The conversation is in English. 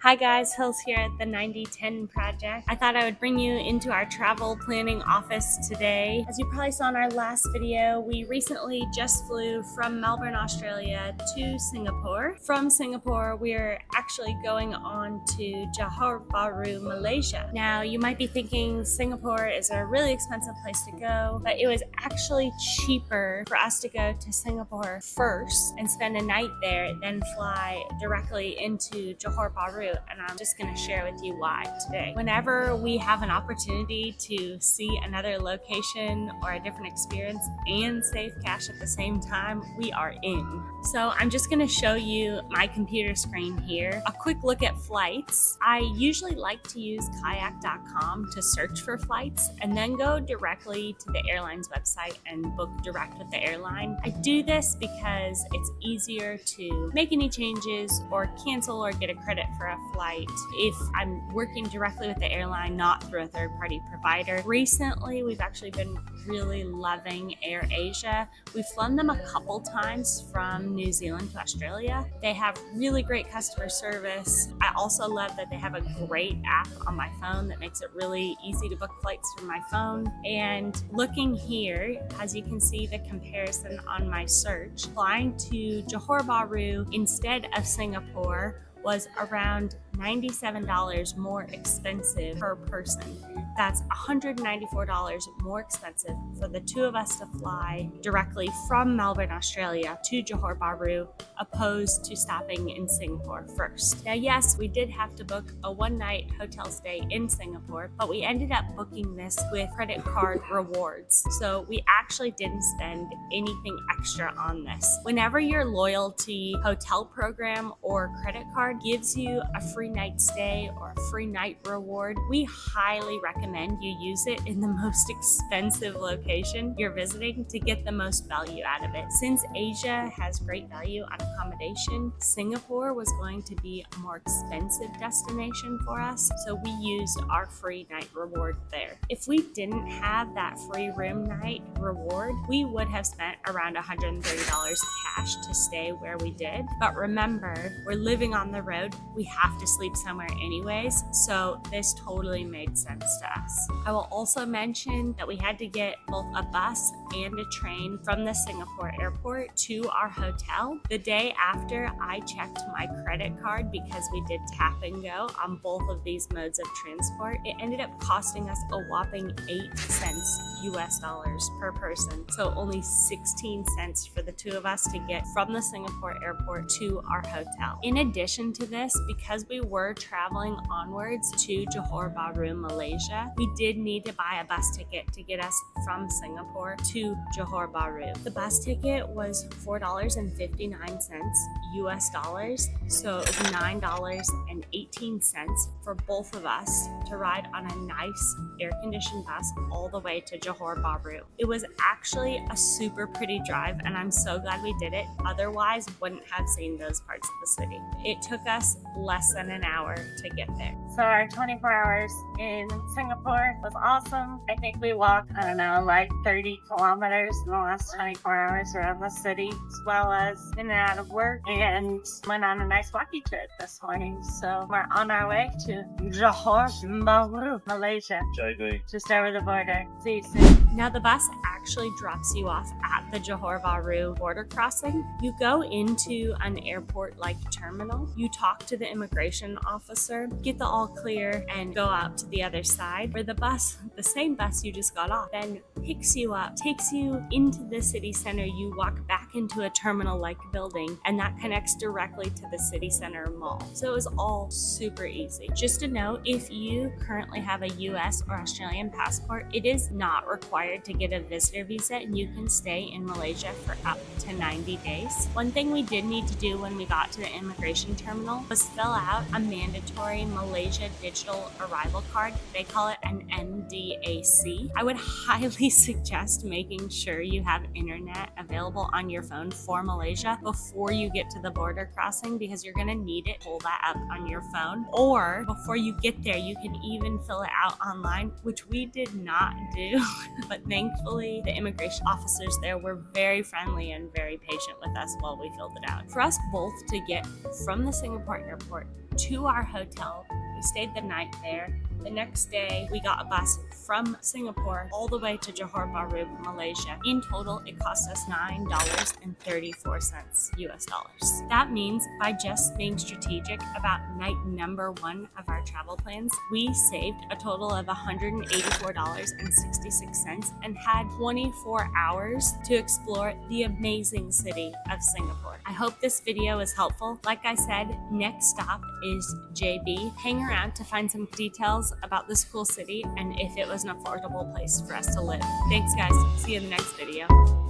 Hi guys, Hills here at the 9010 Project. I thought I would bring you into our travel planning office today. As you probably saw in our last video, we recently just flew from Melbourne, Australia to Singapore. From Singapore, we're actually going on to Johor Bahru, Malaysia. Now, you might be thinking Singapore is a really expensive place to go, but it was actually cheaper for us to go to Singapore first and spend a night there, then fly directly into Johor Bahru. And I'm just going to share with you why today. Whenever we have an opportunity to see another location or a different experience and save cash at the same time, we are in. So I'm just going to show you my computer screen here. A quick look at flights. I usually like to use kayak.com to search for flights and then go directly to the airline's website and book direct with the airline. I do this because it's easier to make any changes or cancel or get a credit for a flight if I'm working directly with the airline, not through a third-party provider. Recently, we've actually been really loving AirAsia. We've flown them a couple times from New Zealand to Australia. They have really great customer service. I also love that they have a great app on my phone that makes it really easy to book flights from my phone. And looking here, as you can see the comparison on my search, flying to Johor Bahru instead of Singapore was around $97 more expensive per person. That's $194 more expensive for the two of us to fly directly from Melbourne, Australia to Johor Bahru, opposed to stopping in Singapore first. Now, yes, we did have to book a one-night hotel stay in Singapore, but we ended up booking this with credit card rewards. So we actually didn't spend anything extra on this. Whenever your loyalty hotel program or credit card gives you a free night stay or a free night reward, we highly recommend you use it in the most expensive location you're visiting to get the most value out of it. Since Asia has great value on accommodation, Singapore was going to be a more expensive destination for us, so we used our free night reward there. If we didn't have that free room night reward, we would have spent around $130 cash to stay where we did. But remember, we're living on the road. We have to sleep somewhere anyways, so this totally made sense to us. I will also mention that we had to get both a bus and a train from the Singapore airport to our hotel. The day after, I checked my credit card because we did tap and go on both of these modes of transport. It ended up costing us a whopping 8 cents US dollars per person, so only 16 cents for the two of us to get from the Singapore airport to our hotel. In addition to this, because we were traveling onwards to Johor Bahru, Malaysia, we did need to buy a bus ticket to get us from Singapore to Johor Bahru. The bus ticket was $4.59 US dollars, so it was $9.18 for both of us to ride on a nice air-conditioned bus all the way to Johor Bahru. It was actually a super pretty drive, and I'm so glad we did it. Otherwise, wouldn't have seen those parts of the city. It took us less than an hour to get there. So our 24 hours in Singapore was awesome. I think we walked, like 30 kilometers in the last 24 hours around the city, as well as in and out of work, and went on a nice walking trip this morning. So we're on our way to Johor Bahru, Malaysia, just over the border. See you soon. Now the bus actually drops you off at the Johor Bahru border crossing. You go into an airport-like terminal. You talk to the immigration officer, get the all clear, and go out to the other side where the bus, the same bus you just got off, then picks you up, takes you into the city center. You walk back into a terminal-like building, and that connects directly to the city center mall. So it was all super easy. Just a note, if you currently have a US or Australian passport, it is not required to get a visitor visa, and you can stay in Malaysia for up to 90 days. One thing we did need to do when we got to the immigration terminal was fill out a mandatory Malaysia digital arrival card. They call it an MDAC. I would highly suggest making sure you have internet available on your phone for Malaysia before you get to the border crossing, because you're going to need it. Pull that up on your phone, or before you get there, you can even fill it out online, which we did not do. But thankfully, the immigration officers there were very friendly and very patient with us while we filled it out. For us both to get from the Singapore airport to our hotel, we stayed the night there. The next day, we got a bus from Singapore all the way to Johor Bahru, Malaysia. In total, it cost us $9.34 US dollars. That means by just being strategic about night number 1 of our travel plans, we saved a total of $184.66 and had 24 hours to explore the amazing city of Singapore. I hope this video is helpful. Like I said, next stop is JB. Hang around to find some details about this cool city and if it was an affordable place for us to live. Thanks guys, see you in the next video.